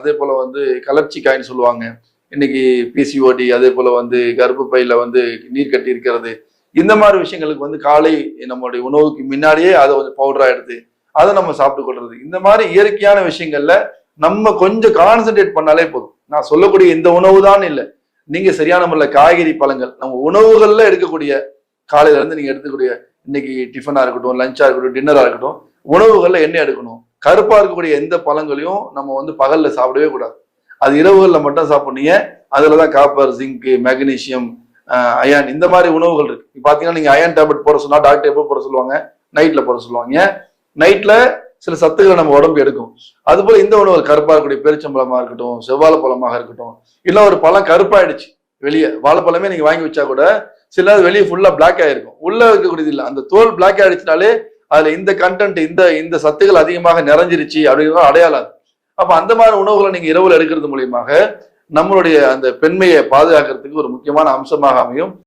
அதே போல கலர்ச்சிக்காய்ன்னு சொல்லுவாங்க. இன்னைக்கு பிசிஓடி, அதே போல கர்ப்பப்பையில நீர் கட்டி இருக்கிறது. இந்த மாதிரி விஷயங்களுக்கு காலை நம்மளுடைய உணவுக்கு முன்னாடியே அதை பவுடரா எடுத்து அதை நம்ம சாப்பிட்டு கொள்றது. இந்த மாதிரி இயற்கையான விஷயங்கள்ல நம்ம கொஞ்சம் கான்சென்ட்ரேட் பண்ணாலே போதும். நான் சொல்லக்கூடிய இந்த உணவு தான் இல்லை, நீங்க சரியான முறையில் காய்கறி பழங்கள் நம்ம உணவுகள்ல எடுக்கக்கூடிய காலையில இருந்து நீங்க எடுத்துக்கூடிய இன்னைக்கு டிஃபனா இருக்கட்டும், லஞ்சா இருக்கட்டும், டின்னரா இருக்கட்டும், உணவுகள்ல என்ன எடுக்கணும்? கருப்பா இருக்கக்கூடிய எந்த பழங்களையும் நம்ம பகல்ல சாப்பிடவே கூடாது. அது இரவுகள்ல மட்டும் சாப்பிடுறீங்க. அதுலதான் காப்பர், ஜிங்க், மெக்னீசியம், அயன், இந்த மாதிரி உணவுகள் இருக்கு. பாத்தீங்கன்னா நீங்க அயன் டேப்லெட் போட சொன்னா டாக்டர் எப்போ போட சொல்லுவாங்க? நைட்ல போட சொல்லுவாங்க. நைட்ல சில சத்துக்களை நம்ம உடம்பு எடுக்கும். அது போல இந்த உணவு கருப்பா இருக்கக்கூடிய பேரிச்சம்பழமா இருக்கட்டும், செவ்வாழை பழமாக இருக்கட்டும், இல்ல ஒரு பழம் கருப்பாயிடுச்சு வெளியே, வாழைப்பழமே நீங்க வாங்கி வச்சா கூட சில வெளியே ஃபுல்லா பிளாக் ஆயிருக்கும், உள்ள இருக்கக்கூடியது இல்லை. அந்த தோல் பிளாக் ஆயிடுச்சுனாலே அதுல இந்த கண்டென்ட், இந்த சத்துக்கள் அதிகமாக நிறைஞ்சிருச்சு அப்படிங்கிற அடையாளம். அப்ப அந்த மாதிரி உணவுகளை நீங்க இரவுல எடுக்கிறது மூலியமாக நம்மளுடைய அந்த பெண்மையை பாதுகாக்கிறதுக்கு ஒரு முக்கியமான அம்சமாக அமையும்.